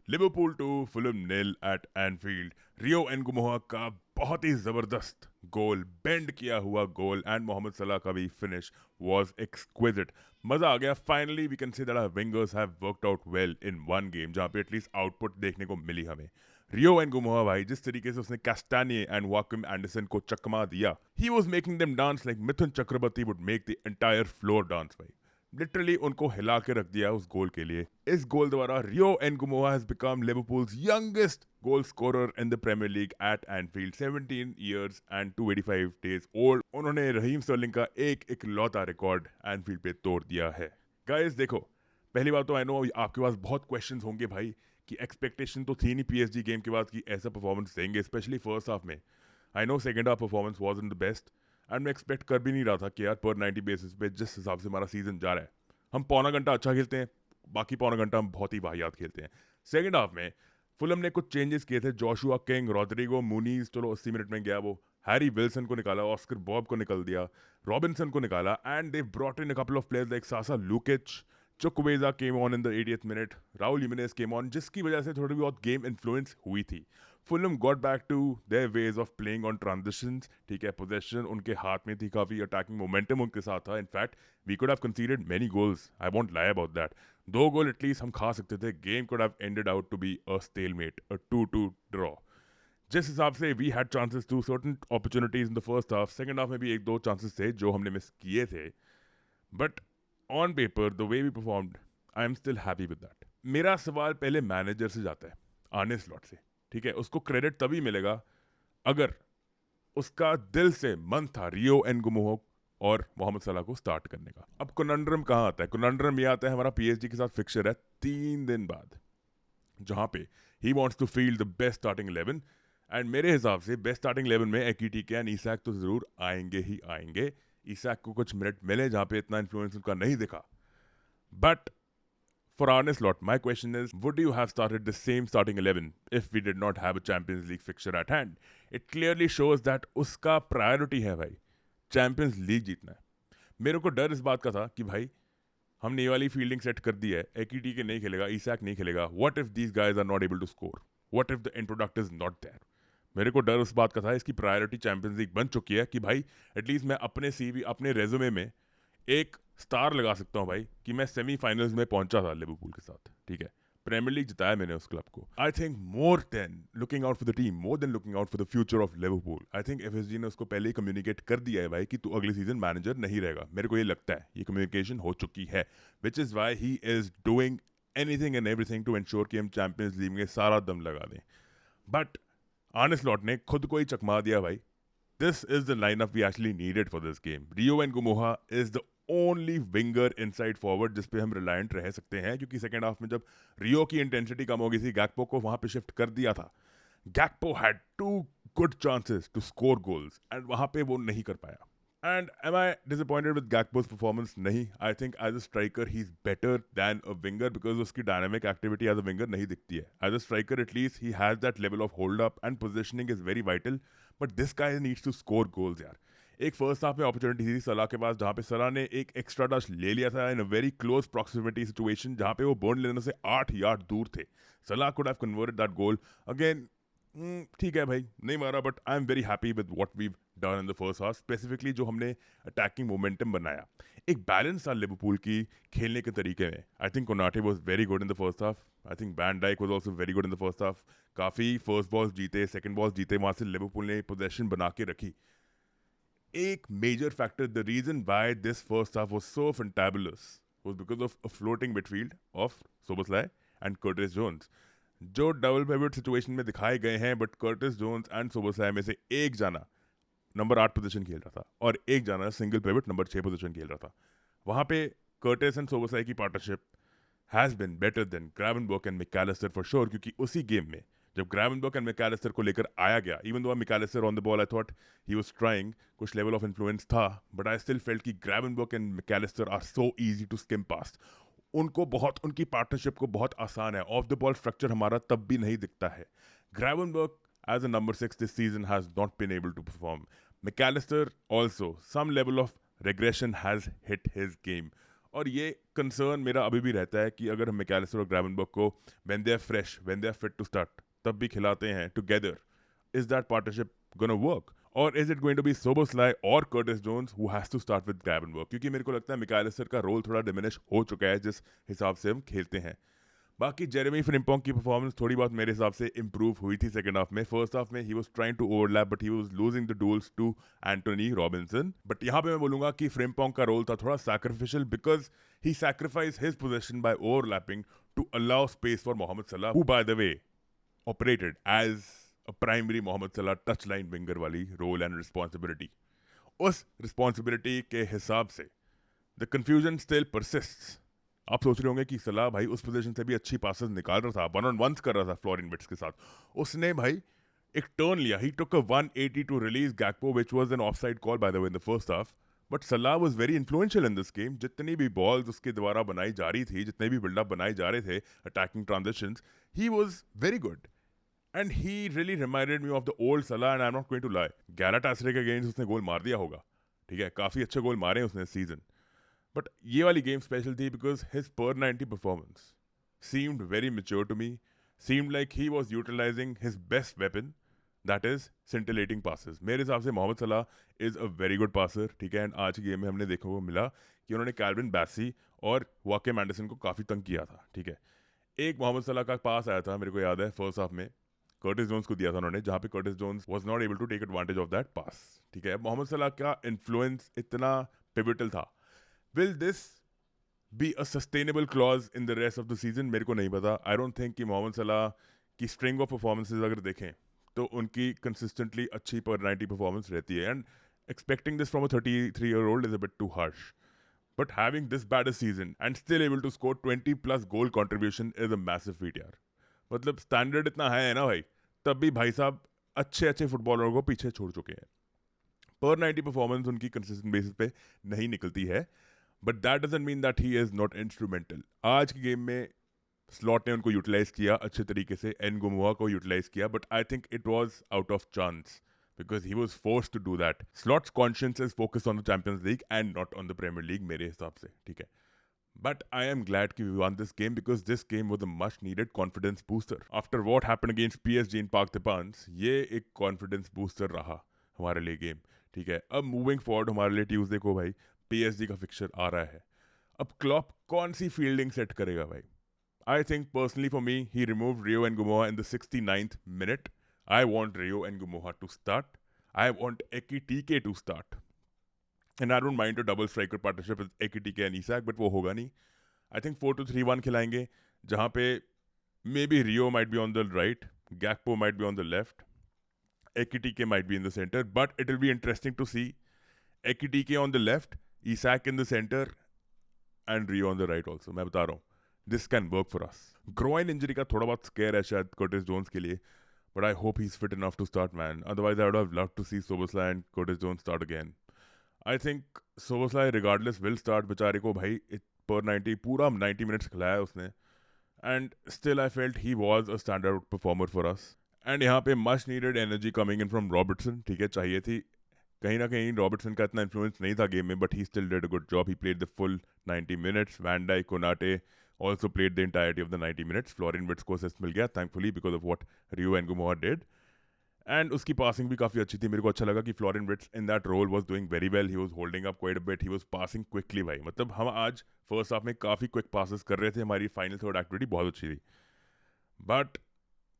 Liverpool 2 Fulham 0 at Anfield. Rio Ngumoha का बहुत ही जबरदस्त गोल, बेंड किया हुआ गोल, एंड मोहम्मद सलाह का भी फिनिश वाज एक्सक्विजिट। मजा आ गया। Finally we can say that our wingers have worked out well in one game, जहां पे एटलीस्ट आउटपुट देखने को मिली हमें। रियो एनगुमोहा भाई, जिस तरीके से उसने कैस्टानिये एंड वाकिम एंडरसन को चकमा दिया, he was making them dance like Mithun Chakraborty would make the entire floor dance भाई। लिटरली उनको हिला के रख दिया उस गोल के लिए। इस गोल द्वारा Rio Ngumoha has become Liverpool's youngest goal scorer in the Premier League at Anfield, 17 years and 285 days old. उन्होंने रहीम स्टर्लिंग का एक इकलौता रिकॉर्ड एनफील्ड पे तोड़ दिया है। गाइस देखो, पहली बात तो आई नो आपके पास बहुत क्वेश्चंस होंगे भाई कि एक्सपेक्टेशन तो थी नहीं पीएसजी गेम के बाद कि ऐसा परफॉर्मेंस देंगे, स्पेशली फर्स्ट हाफ में। I know second half performance wasn't the best, and मैं एक्सपेक्ट कर भी नहीं रहा था कि यार पर 90 बेसिस पे जिस हिसाब से हमारा सीजन जा रहा है, हम पौना घंटा अच्छा खेलते हैं, बाकी पौना घंटा हम बहुत ही वाहियात खेलते हैं। सेकंड हाफ में फुलम ने कुछ चेंजेस किए थे। जोशुआ किंग, रॉड्रिगो मुनीज, चलो 80 मिनट में गया वो, हैरी विल्सन को निकाला, ऑस्कर बॉब को निकल दिया, रॉबिन्सन को निकाला, and they brought in a couple of players like Sasa Lukic, Chukwueze came on in the 80th minute, Raul Jimenez came on, जिसकी वजह से थोड़ी बहुत गेम इन्फ्लुएंस हुई थी। Fulham got back to their ways of playing on transitions. ठीक है, possession उनके हाथ में थी, काफी अटैकिंग मोमेंटम उनके साथ था। In fact we could have considered many goals, I won't lie about that. 2 goal at least हम खा सकते थे। Game could have ended out to be a stalemate, a 2-2 draw. जिस हिसाब से we had chances to certain opportunities in the first half, second half में भी एक दो चांसेस थे जो हमने मिस किए थे, but on paper the way we performed, I am still happy with that. मेरा सवाल पहले मैनेजर से जाता है, आर्ने स्लॉट से। ठीक है, उसको क्रेडिट तभी मिलेगा अगर उसका दिल से मन था रियो एनगुमोहो और मोहम्मद सलाह को स्टार्ट करने का। अब कुनंड्रम कहाँ आता है? कुनंड्रम ये आता है, हमारा पीएसजी के साथ फिक्सचर है 3 दिन बाद, जहां पे ही wants to field the best starting 11, and मेरे हिसाब से बेस्ट स्टार्टिंग 11 में एकीटीके एंड ईसैक तो जरूर आएंगे ही आएंगे। ईसैक को कुछ मिनट मिले जहां पे इतना इन्फ्लुएंस उनका नहीं दिखा, but for Arne Slot, my question is, would you have started the same starting 11 if we did not have a Champions League fixture at hand? It clearly shows that उसका priority है भाई champions league जीतना है। मेरे को डर इस बात का था कि भाई हमने ये वाली फील्डिंग सेट कर दी है, एकीटी के नहीं खेलेगा, ईसैक नहीं खेलेगा, what if these guys are not able to score, what if the end product is not there. मेरे को डर उस बात का था। इसकी प्रायोरिटी चैंपियंस लीग बन चुकी है कि भाई एटलीस्ट मैं अपने सीवी, अपने रेज्यूमे में एक स्टार लगा सकता हूँ भाई कि मैं सेमीफाइनल्स में पहुंचा था लिवरपूल के साथ। ठीक है, प्रीमियर लीग जिताया मैंने उस क्लब को। I think more than looking out for the team, more than looking out for the future of Liverpool, I think FSG ने उसको पहले ही कम्युनिकेट कर दिया है भाई कि तू अगले सीजन मैनेजर नहीं रहेगा। मेरे को ये लगता है ये कम्युनिकेशन हो चुकी है, which is why he is doing anything and everything to ensure कि हम चैंपियंस लीग में सारा दम लगा दें। बट आर्ने स्लॉट ने खुद को ही चकमा दिया भाई। This is the lineup we actually needed for this game. Rio Ngumoha is the only winger inside forward जिस पे हम रिलायंट रह सकते हैं, क्योंकि सेकेंड हाफ में जब रियो की इंटेंसिटी कम हो गई थी, गैक्पो को वहां पे शिफ्ट कर दिया था। Gakpo had 2 good chances to score goals and वहां पे वो नहीं कर पाया। And am I disappointed with Gakpo's performance? नहीं। I think as a striker he is better than a winger, because उसकी dynamic activity as a winger नहीं दिखती है। As a striker at least he has that level of hold up and positioning is very vital, but this guy needs to score goals यार। एक first half में opportunity थी सलाह के पास, जहां पे सलाह ने एक एक्स्ट्रा टच ले लिया था in a very close proximity situation, जहां पे वो बर्न लेने से 8 यार्ड दूर थे। Salah could have converted that goal. Again ठीक है भाई, नहीं मारा, but I am very happy with what we done in the first half, specifically जो हमने अटैकिंग मोमेंटम बनाया। एक बैलेंस था लिवरपूल की खेलने के तरीके में। I think Konate was very good in the first half, I think van Dijk was also very good in the first half. काफ़ी फर्स्ट बॉल्स जीते, सेकंड बॉल्स जीते, वहाँ से लिवरपूल ने पोजेशन बना के रखी। एक major factor, the reason why this first half was so fantabulous was because of a floating midfield of Soboslai and Curtis Jones, जो डबल पिवट सिचुएशन में दिखाए गए हैं, but Curtis Jones and Szoboszlai में से एक जाना नंबर 8 पोजीशन खेल रहा था और एक जाना सिंगल पिवट नंबर 6 पोजीशन खेल रहा था। वहां पे कर्टिस एंड सोबोस्लाई की partnership has been better than Gravenberch and MacAllister for sure, क्योंकि उसी गेम में जब ग्रावेनबर्ग एंड मैकअलिस्टर को लेकर आया गया, even though MacAllister on the ball I thought he was trying, कुछ लेवल ऑफ इन्फ्लुएंस था, बट आई स्टिल फेल्ट कि Gravenberch and MacAllister are so easy to skim past. उनको बहुत, उनकी पार्टनरशिप को बहुत आसान है। ऑफ द बॉल स्ट्रक्चर हमारा तब भी नहीं दिखता है। ग्रावेनबर्ग as a number 6 this season has not been able to perform. McAllister also, some level of regression has hit his game. और ये कंसर्न मेरा अभी भी रहता है कि अगर हम मैकलिस्टर और ग्रेवेनबर्ग को when they are fresh, when they are fit to start, तब भी खिलाते हैं together, is that partnership gonna work? और is it going to be Szoboszlai और Curtis Jones who has to start with Gravenberch? क्योंकि मेरे को लगता है मैकलिस्टर का रोल थोड़ा डिमिनिश हो चुका है जिस हिसाब से हम खेलते हैं। बाकी जेरेमी फ्रिम्पोंग की परफॉर्मेंस थोड़ी बहुत मेरे हिसाब से इंप्रूव हुई थी सेकंड हाफ में। फर्स्ट हाफ में he was trying to overlap but he was losing the duels to Antonee Robinson. But यहाँ पे मैं बोलूंगा कि फ्रिम्पोंग का रोल था थोड़ा sacrificial because he sacrifice his position by overlapping to allow space for Mohamed Salah, who by the way operated as a primary Mohamed Salah touch line winger वाली role and responsibility. उस responsibility के हिसाब से the confusion still परसिस्ट्स। आप सोच रहे होंगे कि सलाह भाई उस पोजीशन से भी अच्छी पासेस निकाल रहा था, वन ऑन वंस कर रहा था फ्लोरिन विट्स के साथ। उसने भाई एक टर्न लिया, he took a 180 to release Gakpo which was an offside call by the way in the first half. But Salah was very influential in this game. जितनी भी बॉल्स उसके द्वारा बनाई जा रही थी, जितने भी बिल्डअप बनाए जा रहे थे, attacking transitions, he was very good and he really reminded me of the old Salah. And I am not going to lie, Galatasaray के अगेंस्ट उसने गोल मार दिया होगा, ठीक है, काफी अच्छे गोल मारे हैं उसने सीजन। बट ये वाली गेम स्पेशल थी बिकॉज हिज पर 90 performance seemed very mature to me, seemed like he was utilizing his best weapon, that is scintillating passes. मेरे हिसाब से मोहम्मद सलाह is a very good passer, ठीक है। एंड आज की गेम में हमने देखने को मिला कि उन्होंने कैल्विन बैसी और वाकेम एंडरसन को काफ़ी तंग किया था, ठीक है। एक मोहम्मद सलाह का पास आया था, मेरे को याद है फर्स्ट हाफ में कर्टिस जोन्स को दिया था उन्होंने, जहाँ पे Curtis Jones was not able to take advantage of that pass, ठीक है। मोहम्मद सलाह का इन्फ्लुएंस इतना पिवटल था। Will this be a sustainable clause in the rest of the season? मेरे को नहीं पता। आई डोंट थिंक कि मोहम्मद सलाह की स्ट्रिंग ऑफ परफॉर्मेंसेज अगर देखें तो उनकी कंसिस्टेंटली अच्छी पर 90 परफॉर्मेंस रहती है। And expecting this from a 33-year-old is a bit too harsh, but having this bad a season and still able to score 20 plus goal contribution is a massive feat यार। मतलब standard इतना है ना भाई, तब भी भाई साहब अच्छे अच्छे फुटबॉलरों को पीछे छोड़ चुके हैं। पर 90 परफॉर्मेंस उनकी कंसिस्टेंट बेसिस पे नहीं निकलती है, but that doesn't mean that he is not instrumental. आज की गेम में स्लॉट ने उनको यूटिलाइज किया अच्छे तरीके से, एन गुमुआ को यूटिलाइज किया, but I think it was out of chance because he was forced to do that. Slot's conscious is focused on the Champions League and not on the Premier League मेरे हिसाब से, ठीक है। But I am glad कि we won this game because this game was a much needed confidence booster. After what happened against PSG in Parc des Princes, ये एक confidence booster रहा हमारे लिए गेम, ठीक है। अब मूविंग फॉरवर्ड हमारे लिए ट्यूसडे को भाई PSG का फिक्सचर आ रहा है। अब क्लॉप कौन सी फील्डिंग सेट करेगा भाई? I think personally for me he remove Rio Ngumoha in the 69th minute. I want Rio Ngumoha to start, I want Ekitike to start, and I don't mind a double striker partnership with Ekitike and Isak, but वो होगा नहीं। I think 4-2-3-1 खिलाएंगे, जहाँ पे maybe Rio might be on the right, Gakpo might be on the left, Ekitike might be in the center, but it will be interesting to see Ekitike on the left, Isak in the center, and Rio on the right also. मैं बता रहा हूँ, this can work for us. Groin injury का थोड़ा बहुत scare है शायद Curtis Jones के लिए, but I hope he's fit enough to start, man. Otherwise, I would have loved to see Szoboszlai and Curtis Jones start again. I think Szoboszlai regardless will start. बेचारे को भाई per 90 पूरा 90 minutes खिलाया उसने, and still I felt he was a standout performer for us. And यहाँ पे much needed energy coming in from Robertson, ठीक है, चाहिए थी। कहीं ना कहीं रॉबर्टसन का इतना इन्फ्लुएंस नहीं था गेम में, but he still did a good job. He played the full 90 minutes. Van Dijk, Konate also played the entirety of the 90 minutes. Florian Wirtz को असिस्ट मिल गया thankfully because of what Rio and Gumoha did. And उसकी passing भी काफ़ी अच्छी थी। मेरे को अच्छा लगा कि Florian Wirtz in that role was doing very well, he was holding up quite a bit, he was passing quickly भाई। मतलब हम आज फर्स्ट हाफ में काफ़ी क्विक पासेस कर रहे थे, हमारी फाइनल थर्ड एक्टिविटी बहुत अच्छी थी। बट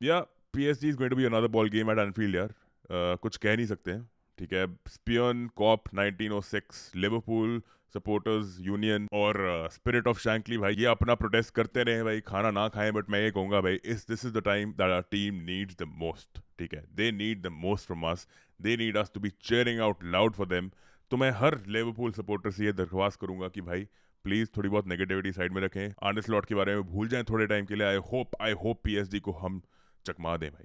या PSG is going to be another ball game at Anfield यार, कुछ कह नहीं सकते हैं, ठीक है। स्पियन कॉप 1906, लिवरपूल सपोर्टर्स यूनियन और स्पिरिट ऑफ शैंकली भाई, ये अपना प्रोटेस्ट करते रहे भाई, खाना ना खाएं, बट मैं ये कहूँगा भाई, this is the time that our team needs the most, ठीक है। They need the most from us, they need us to be cheering out loud for them. तो मैं हर लिवरपूल सपोर्टर से ये दरख्वास्त करूंगा कि भाई प्लीज़ थोड़ी बहुत नेगेटिविटी साइड में रखें, आर्ने स्लॉट के बारे में भूल जाएं थोड़े टाइम के लिए। आई होप PSG को हम चकमा दें भाई।